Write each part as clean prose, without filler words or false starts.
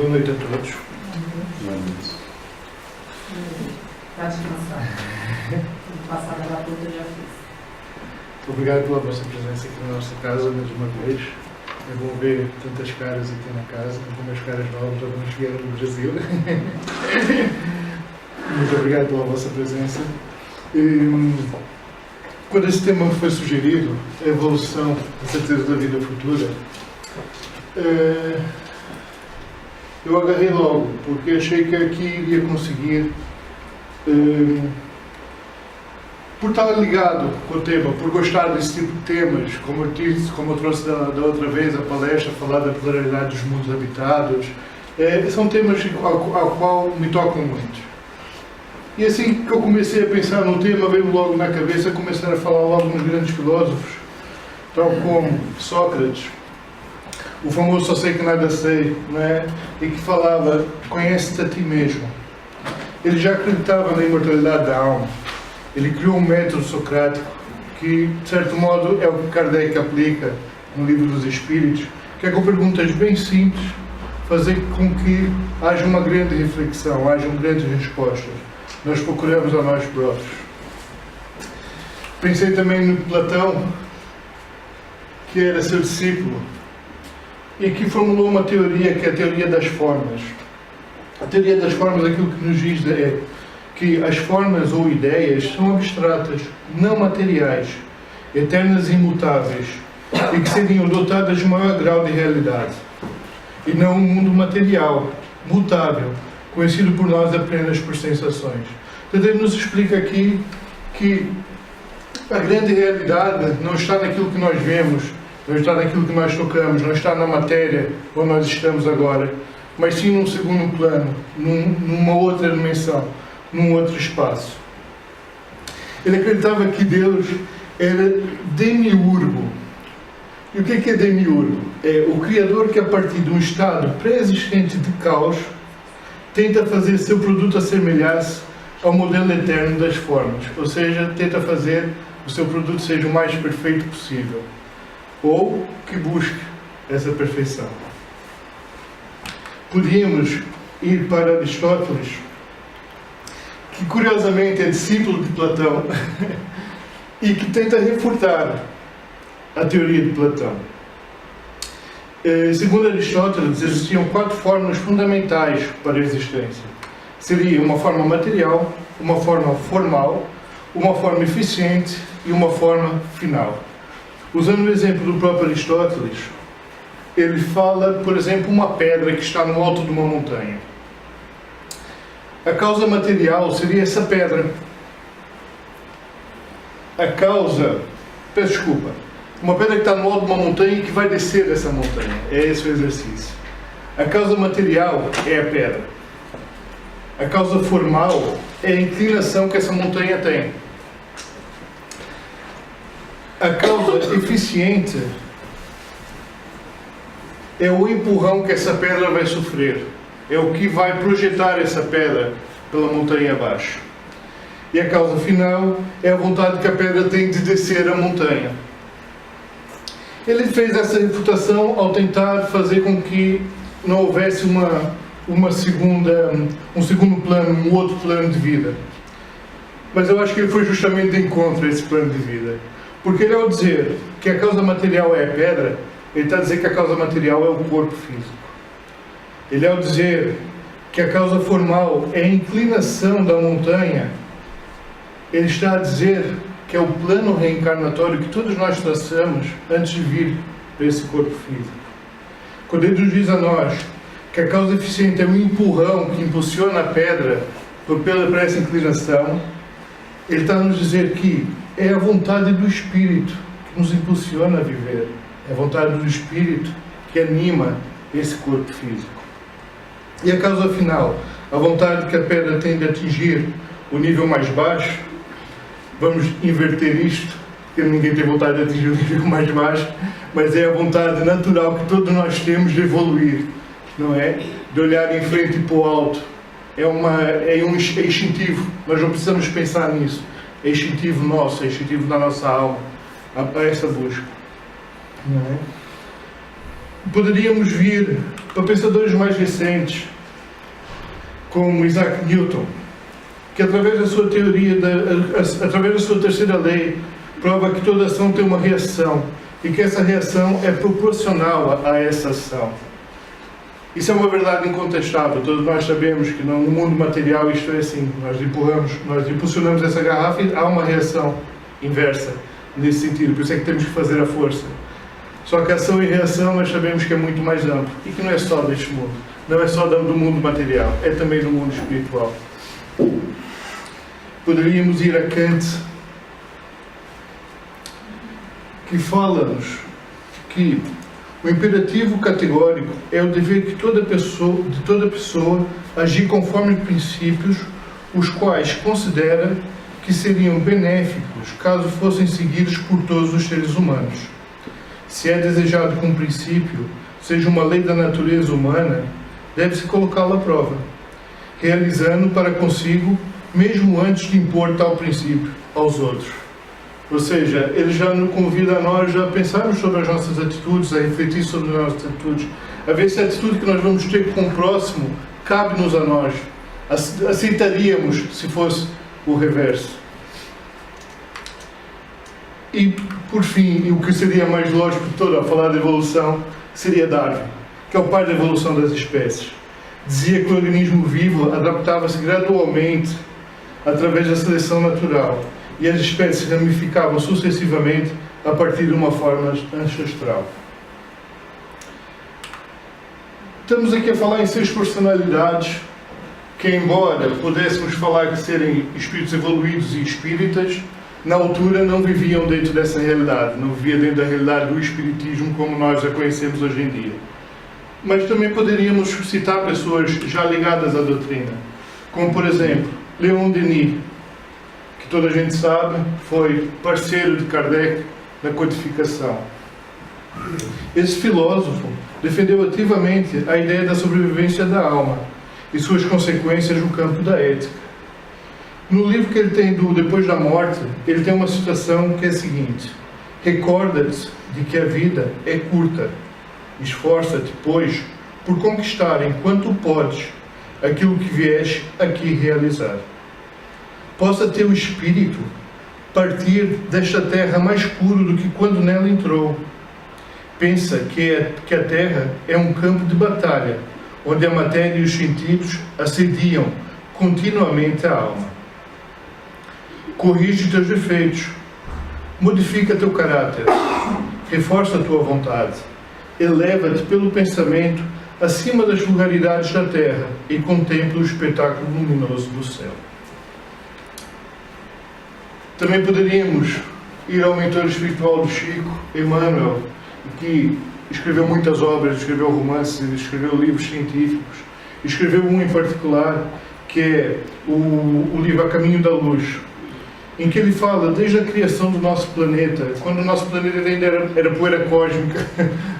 Boa noite a todos. Boa noite. Vai descansar. Passada da puta eu já fiz. Obrigado pela vossa presença aqui na nossa casa mais uma vez. É bom ver tantas caras aqui na casa, algumas caras novas, algumas vieram do Brasil. Muito obrigado pela vossa presença. Quando esse tema foi sugerido, a evolução, a certeza da vida futura, eu agarrei logo, porque achei que aqui iria conseguir, por estar ligado com o tema, por gostar desse tipo de temas, como eu disse, como eu trouxe da outra vez a palestra, falar da pluralidade dos mundos habitados, são temas ao qual me tocam muito. E assim que eu comecei a pensar no tema, veio logo na cabeça começar a falar logo nos grandes filósofos, tal como Sócrates, o famoso só sei que nada sei, não é? E que falava, conhece-te a ti mesmo. Ele já acreditava na imortalidade da alma. Ele criou um método socrático que, de certo modo, é o que Kardec aplica no Livro dos Espíritos, que é com perguntas bem simples, fazer com que haja uma grande reflexão, hajam grandes respostas. Nós procuramos a nós próprios. Pensei também no Platão, que era seu discípulo, e que formulou uma teoria, que é a teoria das formas. A teoria das formas, aquilo que nos diz é que as formas ou ideias são abstratas, não materiais, eternas e imutáveis, e que seriam dotadas de maior grau de realidade, e não um mundo material, mutável, conhecido por nós apenas por sensações. Então ele nos explica aqui que a grande realidade não está naquilo que nós vemos, não está naquilo que nós tocamos, não está na matéria onde nós estamos agora, mas sim num segundo plano, numa outra dimensão, num outro espaço. Ele acreditava que Deus era demiurgo. E o que é demiurgo? É o Criador que, a partir de um estado pré-existente de caos, tenta fazer seu produto assemelhar-se ao modelo eterno das formas, ou seja, tenta fazer o seu produto seja o mais perfeito possível, ou que busque essa perfeição. Podíamos ir para Aristóteles, que curiosamente é discípulo de Platão e que tenta refutar a teoria de Platão. Segundo Aristóteles, existiam 4 formas fundamentais para a existência. Seria uma forma material, uma forma formal, uma forma eficiente e uma forma final. Usando o exemplo do próprio Aristóteles, ele fala, por exemplo, uma pedra que está no alto de uma montanha. A causa material seria essa pedra. Uma pedra que está no alto de uma montanha e que vai descer dessa montanha. É esse o exercício. A causa material é a pedra. A causa formal é a inclinação que essa montanha tem. A causa eficiente é o empurrão que essa pedra vai sofrer. É o que vai projetar essa pedra pela montanha abaixo. E a causa final é a vontade que a pedra tem de descer a montanha. Ele fez essa refutação ao tentar fazer com que não houvesse um segundo plano, um outro plano de vida. Mas eu acho que ele foi justamente de encontro a esse plano de vida. Porque ele, ao dizer que a causa material é a pedra, ele está a dizer que a causa material é o corpo físico. Ele, ao dizer que a causa formal é a inclinação da montanha, ele está a dizer que é o plano reencarnatório que todos nós traçamos antes de vir para esse corpo físico. Quando ele nos diz a nós que a causa eficiente é o empurrão que impulsiona a pedra para essa inclinação, ele está a nos dizer que é a vontade do Espírito que nos impulsiona a viver. É a vontade do Espírito que anima esse corpo físico. E a causa final, a vontade que a pedra tem de atingir o nível mais baixo, vamos inverter isto, porque ninguém tem vontade de atingir o nível mais baixo, mas é a vontade natural que todos nós temos de evoluir, não é? De olhar em frente e para o alto. É um instintivo, nós não precisamos pensar nisso. É instintivo nosso, é instintivo da nossa alma, a essa busca. Não é? Poderíamos vir para pensadores mais recentes, como Isaac Newton, que através da sua teoria, através da sua terceira lei, prova que toda ação tem uma reação e que essa reação é proporcional a essa ação. Isso é uma verdade incontestável. Todos nós sabemos que no mundo material isto é assim. Nós impulsionamos essa garrafa e há uma reação inversa nesse sentido. Por isso é que temos que fazer a força. Só que a ação e reação nós sabemos que é muito mais amplo e que não é só deste mundo. Não é só do mundo material, é também do mundo espiritual. Poderíamos ir a Kant, que fala-nos que o imperativo categórico é o dever de toda pessoa agir conforme princípios os quais considera que seriam benéficos caso fossem seguidos por todos os seres humanos. Se é desejado que um princípio seja uma lei da natureza humana, deve-se colocá-lo à prova, realizando para consigo, mesmo antes de impor tal princípio aos outros. Ou seja, ele já nos convida a nós a pensarmos sobre as nossas atitudes, a refletir sobre as nossas atitudes, a ver se a atitude que nós vamos ter com o próximo cabe-nos a nós. Aceitaríamos se fosse o reverso. E, por fim, o que seria mais lógico de todo a falar de evolução, seria Darwin, que é o pai da evolução das espécies. Dizia que o organismo vivo adaptava-se gradualmente através da seleção natural e as espécies se ramificavam sucessivamente a partir de uma forma ancestral. Estamos aqui a falar em 6 personalidades que, embora pudéssemos falar de serem espíritos evoluídos e espíritas, na altura não viviam dentro dessa realidade, não viviam dentro da realidade do espiritismo como nós a conhecemos hoje em dia. Mas também poderíamos citar pessoas já ligadas à doutrina, como por exemplo, Leon Denis, que toda a gente sabe, foi parceiro de Kardec na codificação. Esse filósofo defendeu ativamente a ideia da sobrevivência da alma e suas consequências no campo da ética. No livro que ele tem do Depois da Morte, ele tem uma citação que é a seguinte: recorda-te de que a vida é curta. Esforça-te, pois, por conquistar enquanto podes aquilo que vieste aqui realizar. Possa teu espírito partir desta terra mais puro do que quando nela entrou. Pensa que a terra é um campo de batalha, onde a matéria e os sentidos assediam continuamente a alma. Corrige teus defeitos, modifica teu caráter, reforça a tua vontade, eleva-te pelo pensamento acima das vulgaridades da terra e contempla o espetáculo luminoso do céu. Também poderíamos ir ao mentor espiritual do Chico, Emmanuel, que escreveu muitas obras, escreveu romances, escreveu livros científicos, escreveu um em particular, que é o livro A Caminho da Luz, em que ele fala desde a criação do nosso planeta, quando o nosso planeta ainda era poeira cósmica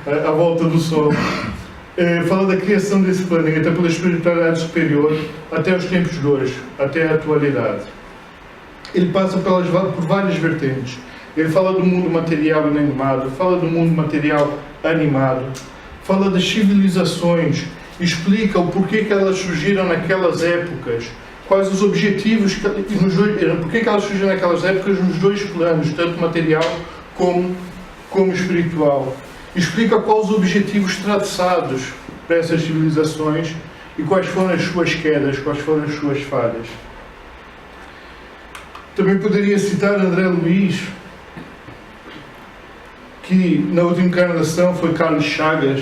à volta do Sol. Fala da criação desse planeta pela espiritualidade superior até os tempos de hoje, até a atualidade. Ele passa por várias vertentes. Ele fala do mundo material inanimado, fala do mundo material animado, fala das civilizações, explica o porquê que elas surgiram naquelas épocas, quais os objetivos, porquê que elas surgiram naquelas épocas nos dois planos, tanto material como espiritual. Explica quais os objetivos traçados para essas civilizações e quais foram as suas quedas, quais foram as suas falhas. Também poderia citar André Luiz, que na última encarnação foi Carlos Chagas.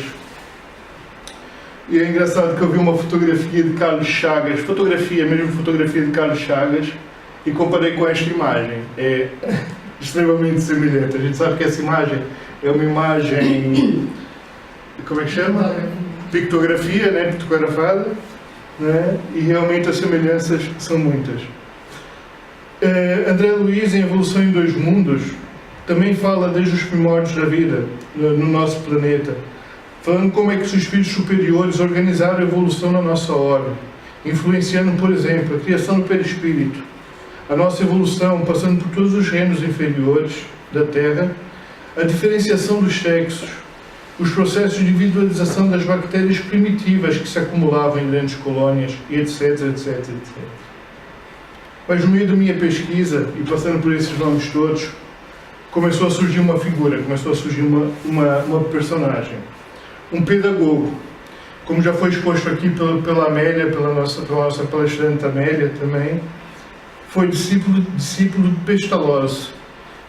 E é engraçado que eu vi uma fotografia de Carlos Chagas, mesmo fotografia de Carlos Chagas, e comparei com esta imagem. É extremamente semelhante. A gente sabe que essa imagem é uma imagem, como é que chama? Pictografia, né? Pictografada, né? E realmente as semelhanças são muitas. André Luiz, em Evolução em Dois Mundos, também fala desde os primórdios da vida no nosso planeta, falando como é que os espíritos superiores organizaram a evolução na nossa ordem, influenciando, por exemplo, a criação do perispírito, a nossa evolução, passando por todos os reinos inferiores da Terra, a diferenciação dos sexos, os processos de individualização das bactérias primitivas que se acumulavam em grandes colónias, e etc, etc, etc. Mas no meio da minha pesquisa, e passando por esses nomes todos, começou a surgir uma figura, começou a surgir uma personagem. Um pedagogo, como já foi exposto aqui pela Amélia, pela nossa palestrante Amélia também, foi discípulo de Pestalozzi,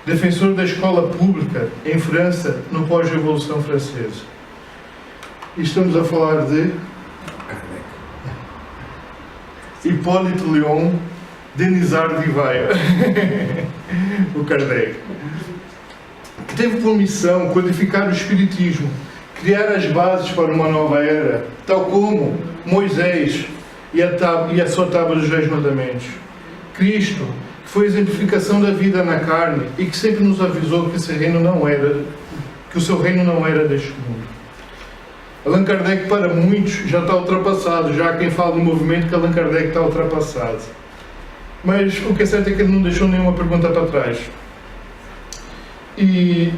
defensor da escola pública em França, no pós-revolução francesa. E estamos a falar de Hipólito Léon Denisard de Vaia, o Kardec, que teve por missão codificar o Espiritismo, criar as bases para uma nova era, tal como Moisés e a sua tábua dos 10 mandamentos. Cristo, que foi a exemplificação da vida na carne e que sempre nos avisou que o seu reino não era deste mundo. Allan Kardec, para muitos, já está ultrapassado, já há quem fala no movimento que Allan Kardec está ultrapassado. Mas o que é certo é que ele não deixou nenhuma pergunta para trás. E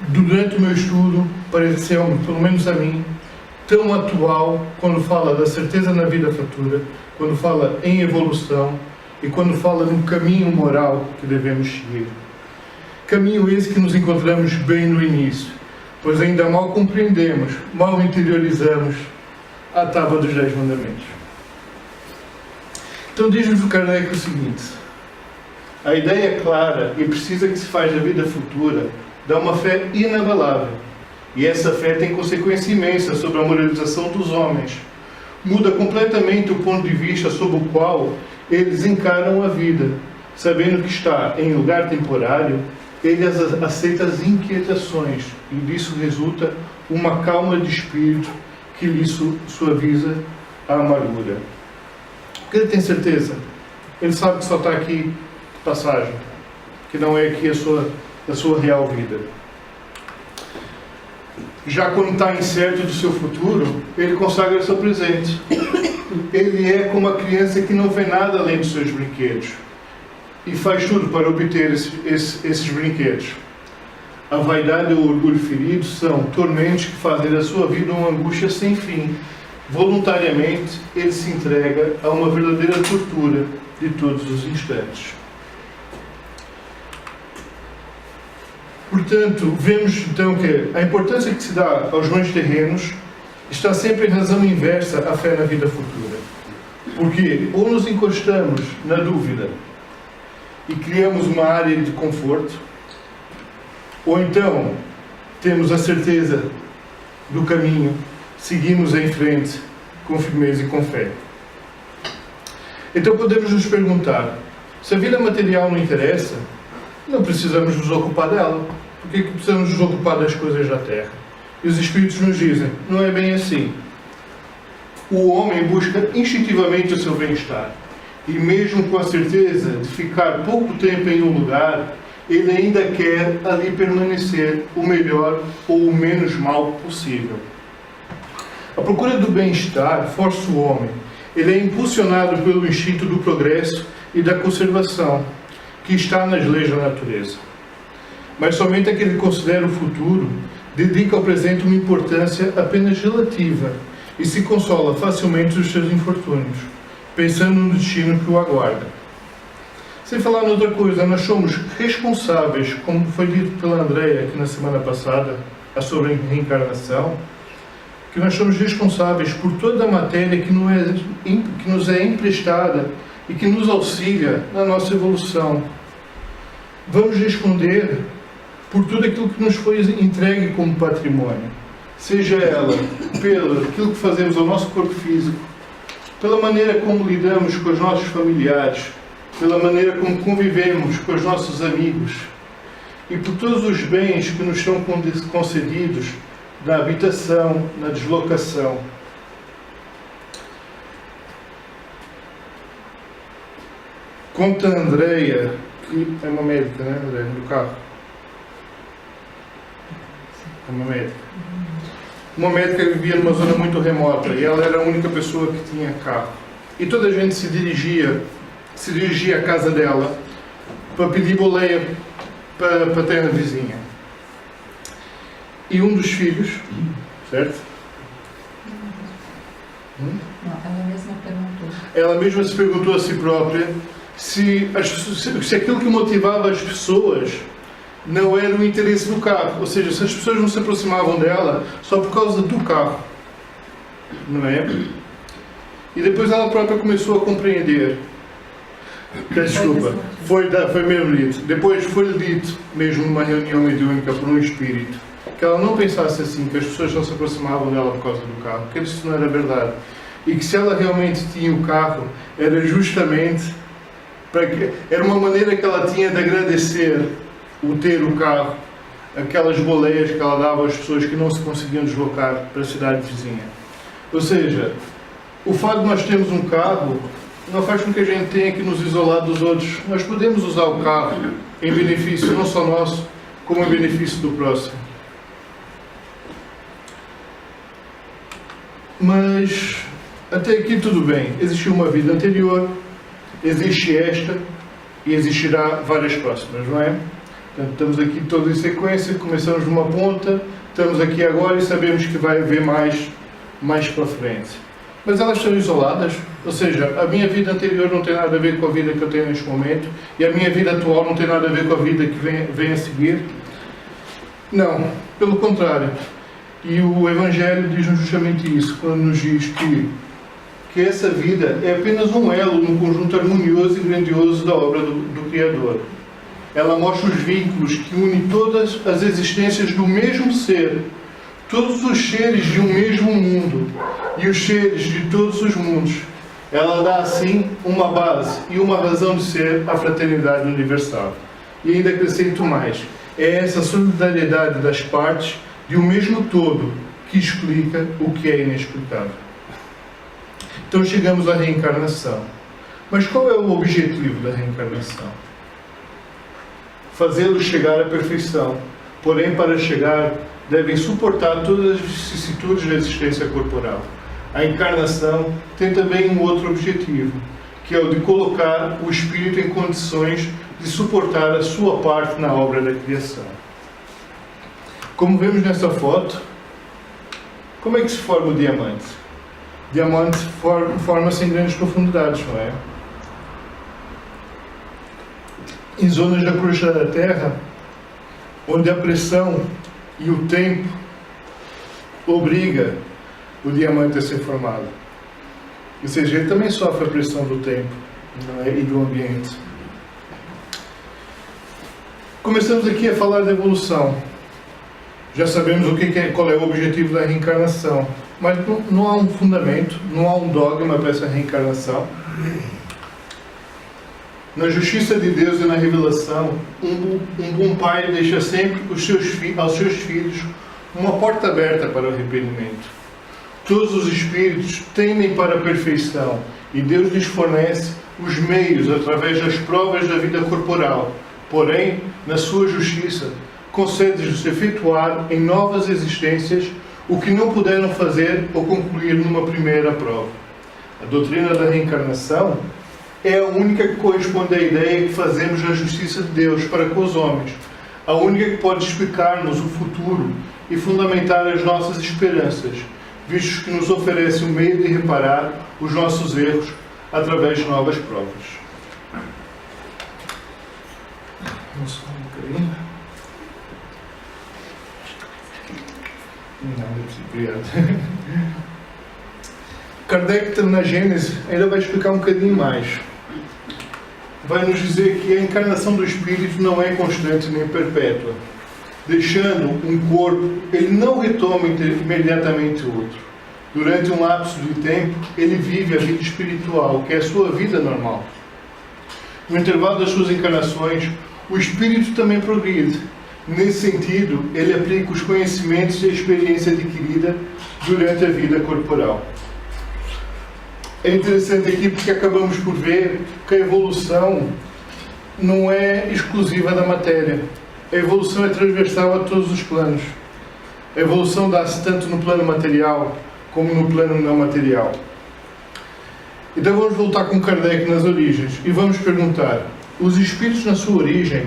durante o meu estudo, pareceu-me, pelo menos a mim, tão atual quando fala da certeza na vida futura, quando fala em evolução e quando fala no caminho moral que devemos seguir. Caminho esse que nos encontramos bem no início, pois ainda mal compreendemos, mal interiorizamos a tábua dos 10 mandamentos. Então diz-nos o Kardec o seguinte: a ideia clara e precisa que se faz da vida futura dá uma fé inabalável, e essa fé tem consequência imensa sobre a moralização dos homens. Muda completamente o ponto de vista sob o qual eles encaram a vida. Sabendo que está em lugar temporário, ele aceita as inquietações, e disso resulta uma calma de espírito que lhe suaviza a amargura. Porque ele tem certeza, ele sabe que só está aqui de passagem, que não é aqui a sua real vida. Já quando está incerto do seu futuro, ele consagra seu presente. Ele é como a criança que não vê nada além dos seus brinquedos e faz tudo para obter esses brinquedos. A vaidade e o orgulho ferido são tormentos que fazem da sua vida uma angústia sem fim. Voluntariamente, ele se entrega a uma verdadeira tortura de todos os instantes. Portanto, vemos então que a importância que se dá aos bens terrenos está sempre em razão inversa à fé na vida futura. Porque ou nos encostamos na dúvida e criamos uma área de conforto, ou então temos a certeza do caminho, seguimos em frente com firmeza e com fé. Então podemos nos perguntar: se a vida material não interessa, não precisamos nos ocupar dela. Por que precisamos nos ocupar das coisas da terra? E os Espíritos nos dizem: não é bem assim. O homem busca instintivamente o seu bem-estar. E mesmo com a certeza de ficar pouco tempo em um lugar, ele ainda quer ali permanecer o melhor ou o menos mal possível. A procura do bem-estar força o homem. Ele é impulsionado pelo instinto do progresso e da conservação, que está nas leis da natureza. Mas somente aquele que considera o futuro dedica ao presente uma importância apenas relativa e se consola facilmente dos seus infortúnios, pensando no destino que o aguarda. Sem falar noutra coisa, nós somos responsáveis, como foi dito pela Andréia aqui na semana passada, sobre a reencarnação, que nós somos responsáveis por toda a matéria que nos é emprestada e que nos auxilia na nossa evolução. Vamos responder por tudo aquilo que nos foi entregue como patrimônio, seja ela pelo aquilo que fazemos ao nosso corpo físico, pela maneira como lidamos com os nossos familiares, pela maneira como convivemos com os nossos amigos e por todos os bens que nos são concedidos na habitação, na deslocação. Conta a Andréia, que é uma médica, né, Andréia, do carro? É uma médica. Uma médica que vivia numa zona muito remota e ela era a única pessoa que tinha carro. E toda a gente se dirigia à casa dela para pedir boleia para a terra vizinha. e um dos filhos, certo? Não, ela mesma perguntou. Ela mesma se perguntou a si própria se aquilo que motivava as pessoas não era o interesse do carro, ou seja, se as pessoas não se aproximavam dela só por causa do carro, não é? E depois ela própria começou a compreender. Desculpa, foi mesmo dito. Depois foi-lhe dito, mesmo numa reunião mediúnica por um espírito, que ela não pensasse assim, que as pessoas não se aproximavam dela por causa do carro, que isso não era verdade. E que se ela realmente tinha o carro, era justamente era uma maneira que ela tinha de agradecer o ter o carro, aquelas boleias que ela dava às pessoas que não se conseguiam deslocar para a cidade vizinha. Ou seja, o fato de nós termos um carro não faz com que a gente tenha que nos isolar dos outros. Nós podemos usar o carro em benefício não só nosso, como em benefício do próximo. Mas até aqui tudo bem. Existiu uma vida anterior, existe esta e existirá várias próximas, não é? Portanto, estamos aqui todos em sequência, começamos numa ponta, estamos aqui agora e sabemos que vai haver mais para frente. Mas elas estão isoladas, ou seja, a minha vida anterior não tem nada a ver com a vida que eu tenho neste momento e a minha vida atual não tem nada a ver com a vida que vem a seguir. Não, pelo contrário. E o Evangelho diz-nos justamente isso, quando nos diz que essa vida é apenas um elo num conjunto harmonioso e grandioso da obra do Criador. Ela mostra os vínculos que unem todas as existências do mesmo ser, todos os seres de um mesmo mundo e os seres de todos os mundos. Ela dá assim uma base e uma razão de ser à fraternidade universal. E ainda acrescento mais, é essa solidariedade das partes de um mesmo todo que explica o que é inexplicável. Então chegamos à reencarnação. Mas qual é o objetivo da reencarnação? Fazê-los chegar à perfeição. Porém, para chegar, devem suportar todas as vicissitudes da existência corporal. A encarnação tem também um outro objetivo, que é o de colocar o espírito em condições de suportar a sua parte na obra da criação. Como vemos nessa foto, como é que se forma o diamante? O diamante forma-se em grandes profundidades, não é? Em zonas da crosta da Terra, onde a pressão e o tempo obriga o diamante a ser formado. Ou seja, ele também sofre a pressão do tempo, não é? E do ambiente. Começamos aqui a falar da evolução. Já sabemos qual é o objetivo da reencarnação, mas não há um fundamento, não há um dogma para essa reencarnação. Na justiça de Deus e na revelação, um bom pai deixa sempre aos seus filhos uma porta aberta para o arrependimento. Todos os espíritos tendem para a perfeição e Deus lhes fornece os meios através das provas da vida corporal. Porém, na sua justiça, concede-lhes efetuar em novas existências o que não puderam fazer ou concluir numa primeira prova. A doutrina da reencarnação é a única que corresponde à ideia que fazemos na justiça de Deus para com os homens, a única que pode explicar-nos o futuro e fundamentar as nossas esperanças, visto que nos oferece o meio de reparar os nossos erros através de novas provas. Vamos só um bocadinho. Obrigado. Kardec, na Gênese, ainda vai explicar um bocadinho mais. Vai nos dizer que a encarnação do espírito não é constante nem perpétua. Deixando um corpo, ele não retoma imediatamente outro. Durante um lapso de tempo, ele vive a vida espiritual, que é a sua vida normal. No intervalo das suas encarnações, o espírito também progride. Nesse sentido, ele aplica os conhecimentos e a experiência adquirida durante a vida corporal. É interessante aqui porque acabamos por ver que a evolução não é exclusiva da matéria. A evolução é transversal a todos os planos. A evolução dá-se tanto no plano material como no plano não material. Então vamos voltar com Kardec nas origens e vamos perguntar: os espíritos na sua origem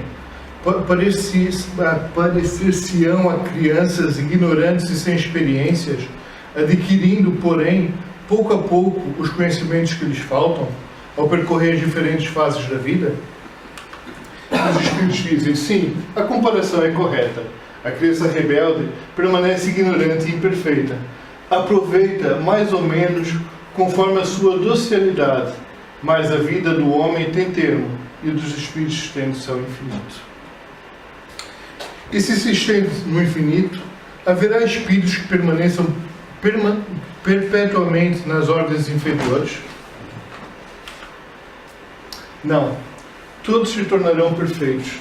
parecer-se-ão a crianças ignorantes e sem experiências, adquirindo, porém, pouco a pouco, os conhecimentos que lhes faltam, ao percorrer as diferentes fases da vida? Os Espíritos dizem, sim, a comparação é correta. A criança rebelde permanece ignorante e imperfeita. Aproveita mais ou menos conforme a sua docilidade, mas a vida do homem tem termo e dos espíritos estende-se ao infinito. E se estende no infinito, haverá espíritos que permaneçam perpetuamente nas ordens inferiores? Não. Todos se tornarão perfeitos.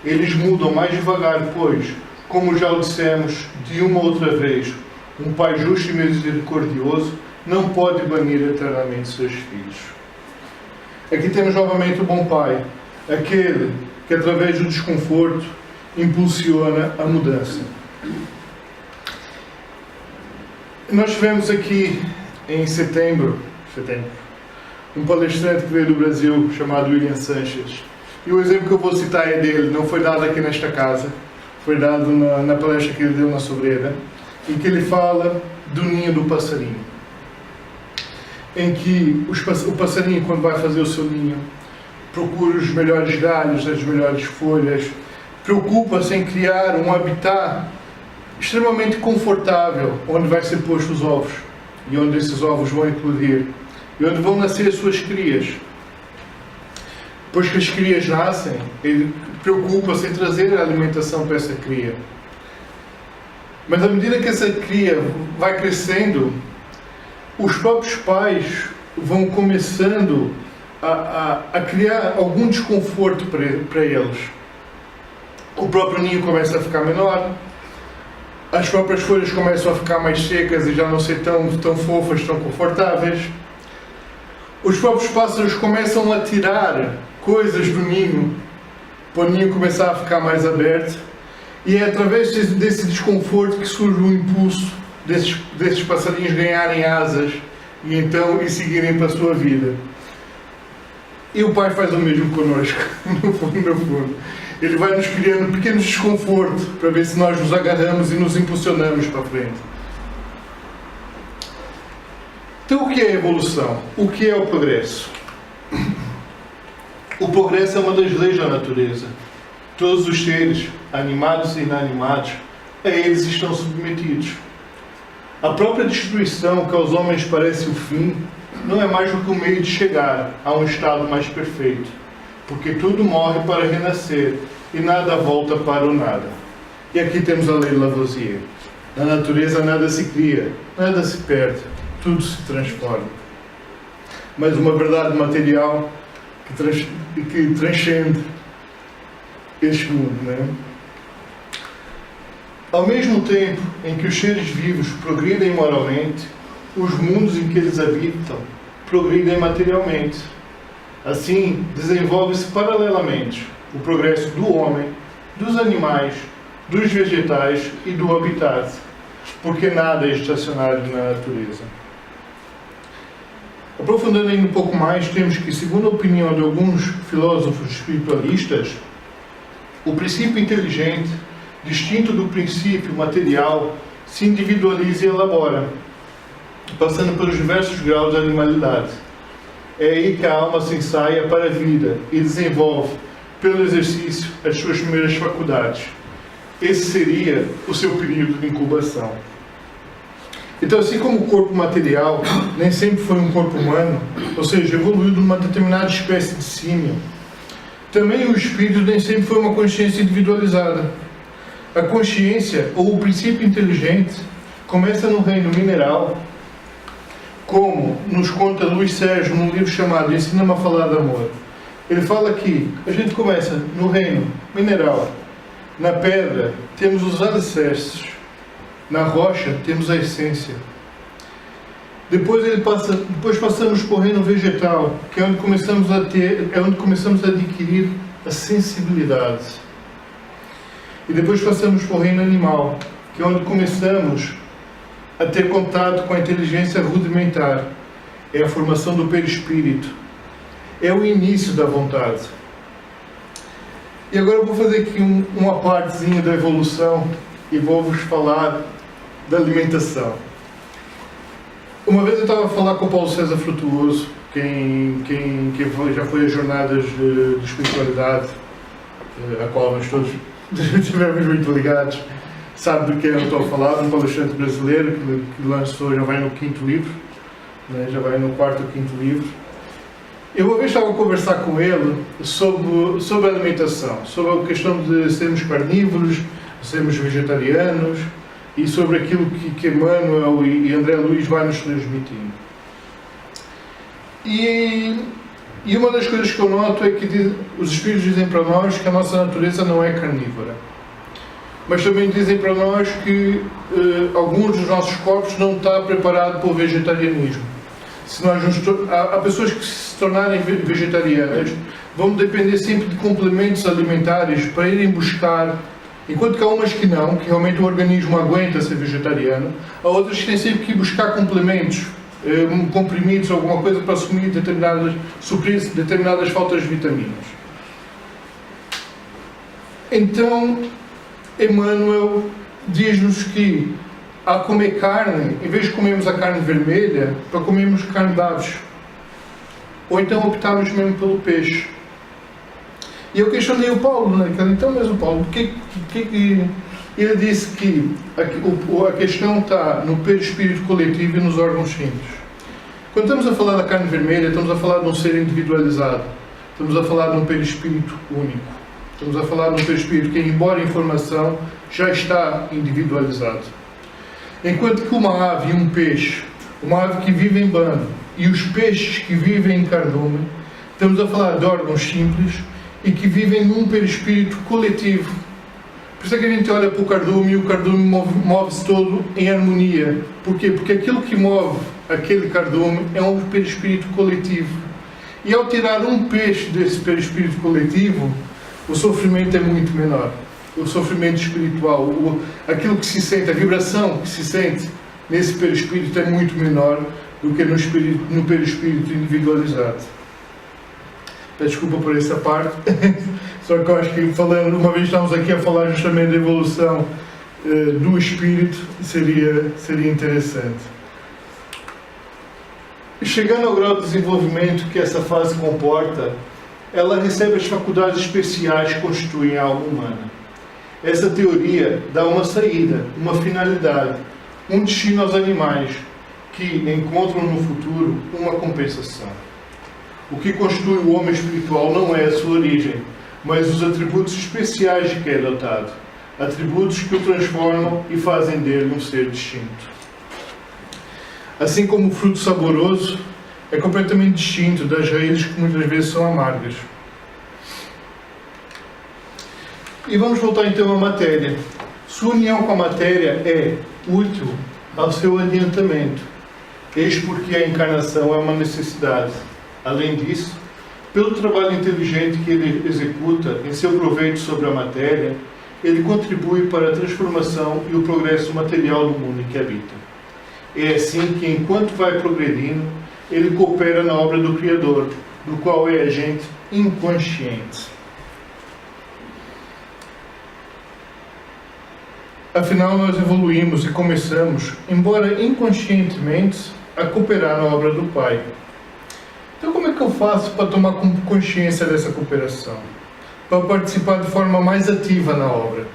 Eles mudam mais devagar, pois, como já o dissemos de uma outra vez, um Pai justo e misericordioso não pode banir eternamente seus filhos. Aqui temos novamente o bom Pai, aquele que através do desconforto impulsiona a mudança. Nós tivemos aqui em setembro, um palestrante que veio do Brasil chamado William Sanches. E o exemplo que eu vou citar é dele, não foi dado aqui nesta casa, foi dado na palestra que ele deu na Sobreda, em que ele fala do ninho do passarinho. Em que o passarinho, quando vai fazer o seu ninho, procura os melhores galhos, as melhores folhas, preocupa-se em criar um habitat extremamente confortável, onde vai ser posto os ovos, e onde esses ovos vão eclodir, e onde vão nascer as suas crias. Depois que as crias nascem, ele preocupa-se em trazer a alimentação para essa cria. Mas à medida que essa cria vai crescendo, os próprios pais vão começando a criar algum desconforto para eles. O próprio ninho começa a ficar menor, as próprias folhas começam a ficar mais secas e já não ser tão fofas, tão confortáveis. Os próprios pássaros começam a tirar coisas do ninho, para o ninho começar a ficar mais aberto, e é através desse desconforto que surge o impulso desses passarinhos ganharem asas e seguirem para a sua vida. E o Pai faz o mesmo connosco, no fundo. Ele vai nos criando pequenos desconfortos para ver se nós nos agarramos e nos impulsionamos para a frente. Então, o que é a evolução? O que é o progresso? O progresso é uma das leis da natureza. Todos os seres, animados e inanimados, a eles estão submetidos. A própria destruição, que aos homens parece o fim, não é mais do que o meio de chegar a um estado mais perfeito, porque tudo morre para renascer e nada volta para o nada. E aqui temos a lei de Lavoisier. Na natureza nada se cria, nada se perde, tudo se transforma. Mas uma verdade material que transcende este mundo, não é? Ao mesmo tempo em que os seres vivos progridem moralmente, os mundos em que eles habitam progridem materialmente. Assim, desenvolve-se paralelamente o progresso do homem, dos animais, dos vegetais e do habitat, porque nada é estacionário na natureza. Aprofundando ainda um pouco mais, temos que, segundo a opinião de alguns filósofos espiritualistas, o princípio inteligente, distinto do princípio material, se individualiza e elabora, passando pelos diversos graus da animalidade. É aí que a alma se ensaia para a vida e desenvolve, pelo exercício, as suas primeiras faculdades. Esse seria o seu período de incubação. Então, assim como o corpo material nem sempre foi um corpo humano, ou seja, evoluiu de uma determinada espécie de símio, também o espírito nem sempre foi uma consciência individualizada. A consciência, ou o princípio inteligente, começa no reino mineral, como nos conta Luís Sérgio num livro chamado Ensina-me a Falar de Amor. Ele fala que a gente começa no reino mineral. Na pedra temos os alicerces, na rocha temos a essência. Depois passamos por reino vegetal, que é onde começamos a adquirir a sensibilidade. E depois passamos por reino animal, que é onde começamos a ter contato com a inteligência rudimentar. É a formação do perispírito. É o início da vontade. E agora eu vou fazer aqui uma partezinha da evolução e vou-vos falar da alimentação. Uma vez eu estava a falar com o Paulo César Frutuoso, quem já foi a jornadas de espiritualidade, a qual nós todos estivemos muito ligados, sabe de quem eu estou a falar, um palestrante brasileiro que lançou, já vai no 5º livro, né, já vai no 4º ou 5º livro. Eu uma vez estava a conversar com ele sobre a alimentação, sobre a questão de sermos carnívoros, sermos vegetarianos e sobre aquilo que Emmanuel e André Luiz vai nos transmitindo. E uma das coisas que eu noto é que os Espíritos dizem para nós que a nossa natureza não é carnívora. Mas também dizem para nós que alguns dos nossos corpos não estão preparados para o vegetarianismo. Se nós há pessoas que se tornarem vegetarianas vão depender sempre de complementos alimentares para irem buscar, enquanto que há umas que não, que realmente o organismo aguenta ser vegetariano, há outras que têm sempre que ir buscar complementos, comprimidos, alguma coisa para suprir determinadas faltas de vitaminas. Então, Emmanuel diz-nos que a comer carne, em vez de comermos a carne vermelha, para comermos carne de aves. Ou então optarmos mesmo pelo peixe. E eu questionei o Paulo, né? Então, mas o Paulo, ele disse que a questão está no perispírito coletivo e nos órgãos simples. Quando estamos a falar da carne vermelha, estamos a falar de um ser individualizado. Estamos a falar de um perispírito único. Estamos a falar de um perispírito que, embora a informação, já está individualizado. Enquanto que uma ave e um peixe, uma ave que vive em bando e os peixes que vivem em cardume, estamos a falar de órgãos simples e que vivem num perispírito coletivo. Por isso é que a gente olha para o cardume e o cardume move-se todo em harmonia. Porquê? Porque aquilo que move aquele cardume é um perispírito coletivo. E ao tirar um peixe desse perispírito coletivo, o sofrimento é muito menor. O sofrimento espiritual, aquilo que se sente, a vibração que se sente nesse perispírito é muito menor do que no perispírito individualizado. Peço desculpa por essa parte, só que eu acho que uma vez estamos aqui a falar justamente da evolução do espírito, seria interessante. Chegando ao grau de desenvolvimento que essa fase comporta, ela recebe as faculdades especiais que constituem a alma humana. Essa teoria dá uma saída, uma finalidade, um destino aos animais que encontram no futuro uma compensação. O que constitui o homem espiritual não é a sua origem, mas os atributos especiais de que é dotado, atributos que o transformam e fazem dele um ser distinto. Assim como o fruto saboroso é completamente distinto das raízes que muitas vezes são amargas. E vamos voltar então à matéria. Sua união com a matéria é útil ao seu adiantamento. Eis porque a encarnação é uma necessidade. Além disso, pelo trabalho inteligente que ele executa em seu proveito sobre a matéria, ele contribui para a transformação e o progresso material do mundo em que habita. É assim que, enquanto vai progredindo, ele coopera na obra do Criador, do qual é agente inconsciente. Afinal, nós evoluímos e começamos, embora inconscientemente, a cooperar na obra do Pai. Então, como é que eu faço para tomar consciência dessa cooperação? Para participar de forma mais ativa na obra?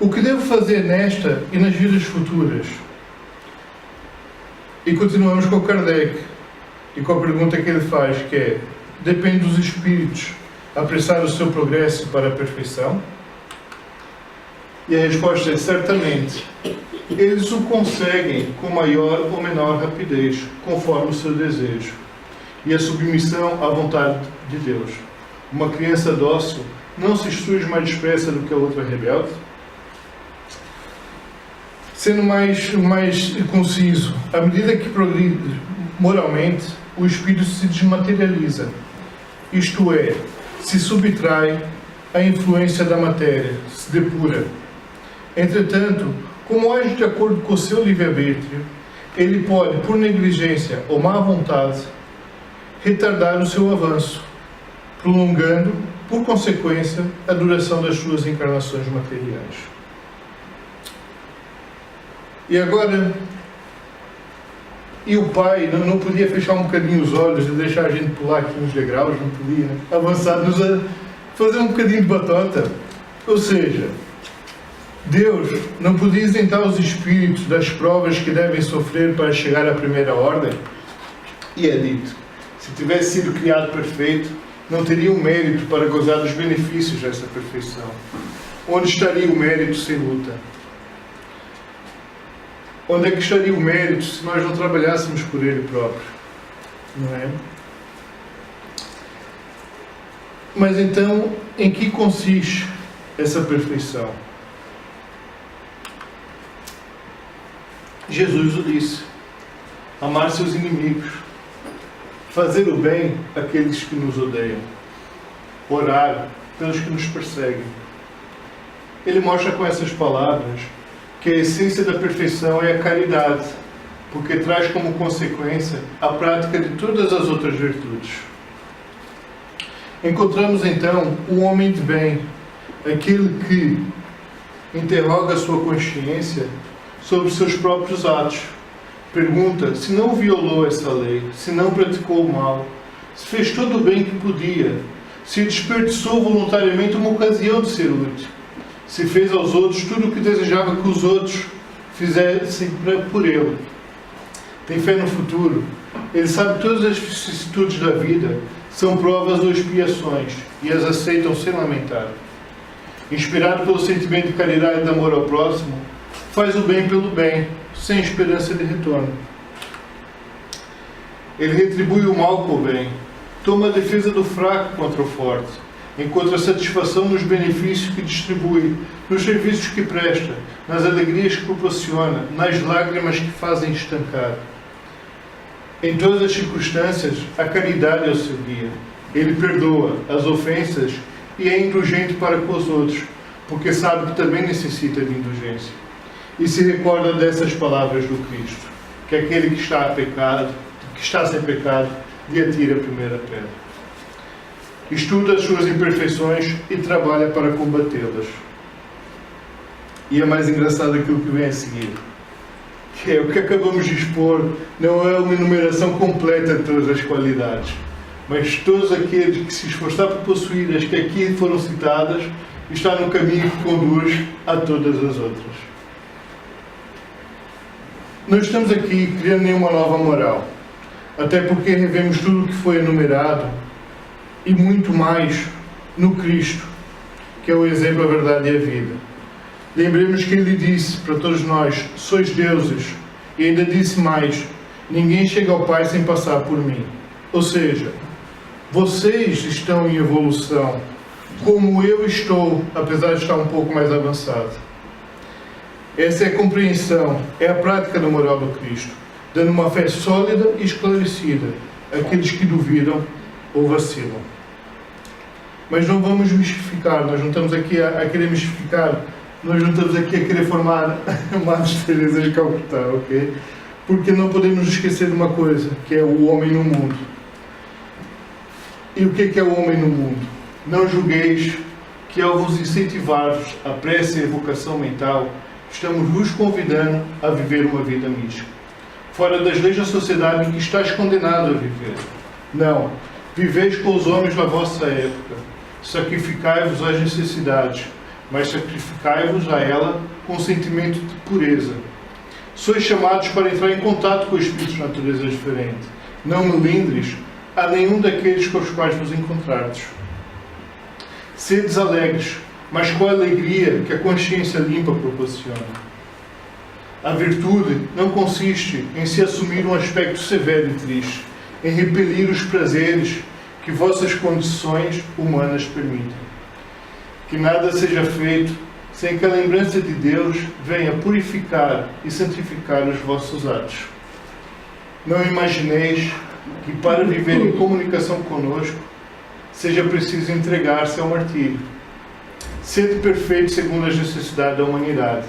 O que devo fazer nesta e nas vidas futuras? E continuamos com o Kardec, e com a pergunta que ele faz, que é: depende dos espíritos apressar o seu progresso para a perfeição? E a resposta é: certamente. Eles o conseguem com maior ou menor rapidez, conforme o seu desejo e a submissão à vontade de Deus. Uma criança dócil não se instrui mais depressa do que a outra rebelde? Sendo mais conciso, à medida que progride moralmente, o espírito se desmaterializa, isto é, se subtrai à influência da matéria, se depura. Entretanto, como age de acordo com o seu livre-arbítrio, ele pode, por negligência ou má vontade, retardar o seu avanço, prolongando, por consequência, a duração das suas encarnações materiais. E agora, o Pai não podia fechar um bocadinho os olhos e deixar a gente pular aqui uns degraus, não podia, né? Avançar-nos a fazer um bocadinho de batota. Ou seja, Deus não podia isentar os espíritos das provas que devem sofrer para chegar à primeira ordem? E é dito, se tivesse sido criado perfeito, não teria o mérito para gozar dos benefícios dessa perfeição. Onde estaria o mérito sem luta? Onde é que estaria o mérito se nós não trabalhássemos por Ele próprio? Não é? Mas então, em que consiste essa perfeição? Jesus o disse: amar seus inimigos, fazer o bem àqueles que nos odeiam, orar pelos que nos perseguem. Ele mostra com essas palavras que a essência da perfeição é a caridade, porque traz como consequência a prática de todas as outras virtudes. Encontramos então o homem de bem, aquele que interroga a sua consciência sobre os seus próprios atos. Pergunta se não violou essa lei, se não praticou o mal, se fez todo o bem que podia, se desperdiçou voluntariamente uma ocasião de ser útil, se fez aos outros tudo o que desejava que os outros fizessem por ele. Tem fé no futuro. Ele sabe que todas as vicissitudes da vida são provas ou expiações e as aceitam sem lamentar. Inspirado pelo sentimento de caridade e de amor ao próximo, faz o bem pelo bem, sem esperança de retorno. Ele retribui o mal com o bem, toma a defesa do fraco contra o forte, encontra satisfação nos benefícios que distribui, nos serviços que presta, nas alegrias que proporciona, nas lágrimas que fazem estancar. Em todas as circunstâncias, a caridade é o seu guia. Ele perdoa as ofensas e é indulgente para com os outros, porque sabe que também necessita de indulgência. E se recorda dessas palavras do Cristo, que aquele que está sem pecado, lhe atira a primeira pedra. Estuda as suas imperfeições e trabalha para combatê-las. E é mais engraçado aquilo que vem a seguir, que é o que acabamos de expor, não é uma enumeração completa de todas as qualidades, mas todos aqueles que se esforçar para possuir as que aqui foram citadas, está no caminho que conduz a todas as outras. Não estamos aqui criando nenhuma nova moral, até porque revemos tudo o que foi enumerado e muito mais no Cristo, que é o exemplo, a verdade e a vida. Lembremos que Ele disse para todos nós: sois deuses, e ainda disse mais: ninguém chega ao Pai sem passar por mim. Ou seja, vocês estão em evolução, como eu estou, apesar de estar um pouco mais avançado. Essa é a compreensão, é a prática da moral do Cristo, dando uma fé sólida e esclarecida àqueles que duvidam ou vacilam. Mas não vamos mistificar, nós não estamos aqui a querer mistificar, nós não estamos aqui a querer formar Madre Teresa de Calcutá, ok? Porque não podemos esquecer de uma coisa, que é o homem no mundo. E o que é o homem no mundo? Não julgueis que ao vos incentivar-vos a prece e a evocação mental, estamos vos convidando a viver uma vida mística, fora das leis da sociedade em que estás condenado a viver. Não, viveis com os homens da vossa época, sacrificai-vos às necessidades, mas sacrificai-vos a ela com sentimento de pureza. Sois chamados para entrar em contato com espíritos de natureza diferente. Não melindres a nenhum daqueles com os quais vos encontrardes. Sedes alegres, mas com a alegria que a consciência limpa proporciona. A virtude não consiste em se assumir um aspecto severo e triste, em repelir os prazeres que vossas condições humanas permitem. Que nada seja feito sem que a lembrança de Deus venha purificar e santificar os vossos atos. Não imagineis que para viver em comunicação conosco seja preciso entregar-se ao martírio. Sede perfeito segundo as necessidades da humanidade,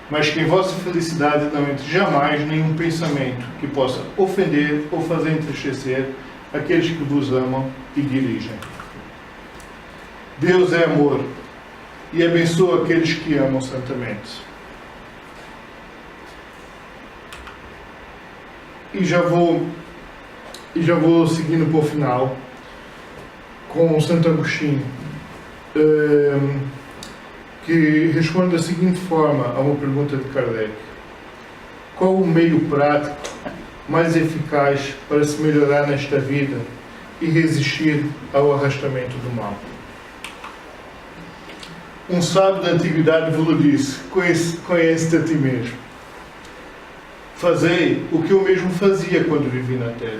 mas que em vossa felicidade não entre jamais nenhum pensamento que possa ofender ou fazer entristecer aqueles que vos amam e dirigem. Deus é amor e abençoa aqueles que amam santamente. E já vou seguindo para o final com Santo Agostinho, que responde da seguinte forma a uma pergunta de Kardec: qual o meio prático mais eficaz para se melhorar nesta vida e resistir ao arrastamento do mal? Um sábio da antiguidade vos disse: conhece-te a ti mesmo. Fazei o que eu mesmo fazia quando vivi na terra.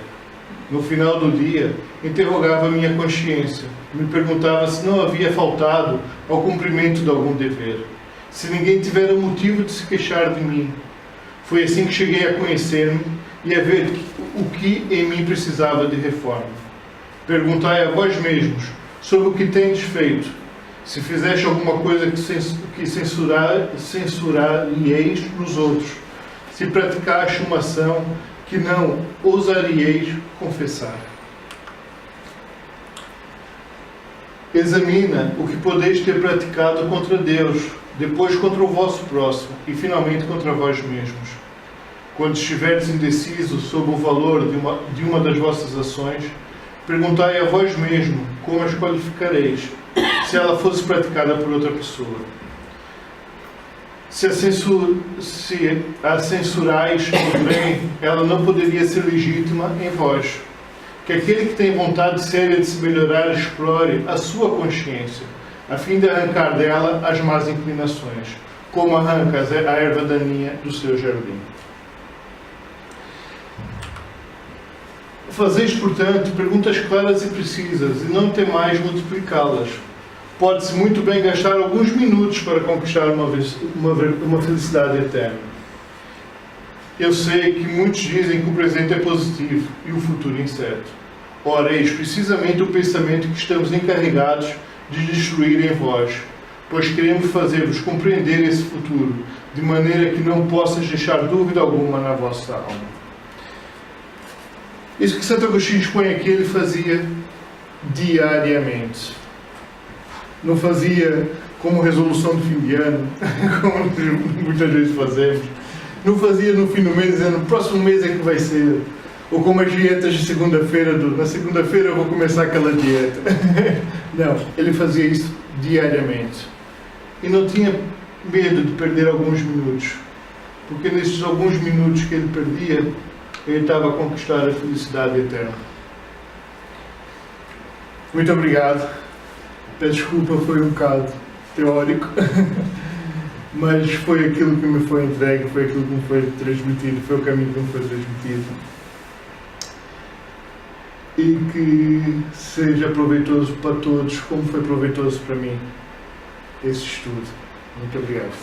No final do dia, interrogava a minha consciência, me perguntava se não havia faltado ao cumprimento de algum dever, se ninguém tivera motivo de se queixar de mim. Foi assim que cheguei a conhecer-me e a ver o que em mim precisava de reforma. Perguntai a vós mesmos sobre o que tendes feito. Se fizeste alguma coisa que censurarieis nos outros, se praticaste uma ação que não ousaríeis confessar. Examina o que podeis ter praticado contra Deus, depois contra o vosso próximo e finalmente contra vós mesmos. Quando estiverdes indecisos sobre o valor de uma das vossas ações, perguntai a vós mesmo como as qualificareis, se ela fosse praticada por outra pessoa. Se a censurais, porém, ela não poderia ser legítima em vós. Que aquele que tem vontade séria de se melhorar explore a sua consciência, a fim de arrancar dela as más inclinações, como arranca a erva daninha do seu jardim. Fazeis, portanto, perguntas claras e precisas, e não temais multiplicá-las. Pode-se muito bem gastar alguns minutos para conquistar uma felicidade eterna. Eu sei que muitos dizem que o presente é positivo e o futuro incerto. Ora, eis precisamente o pensamento que estamos encarregados de destruir em vós, pois queremos fazer-vos compreender esse futuro, de maneira que não possas deixar dúvida alguma na vossa alma. Isso que Santo Agostinho expõe aqui, ele fazia diariamente. Não fazia como resolução de fim de ano, como muitas vezes fazemos. Não fazia no fim do mês, dizendo, no próximo mês é que vai ser. Ou como as dietas de segunda-feira, na segunda-feira eu vou começar aquela dieta. Não, ele fazia isso diariamente. E não tinha medo de perder alguns minutos. Porque nesses alguns minutos que ele perdia, ele estava a conquistar a felicidade eterna. Muito obrigado. Peço desculpa, foi um bocado teórico, mas foi aquilo que me foi entregue, foi aquilo que me foi transmitido, foi o caminho que me foi transmitido. E que seja proveitoso para todos, como foi proveitoso para mim esse estudo. Muito obrigado.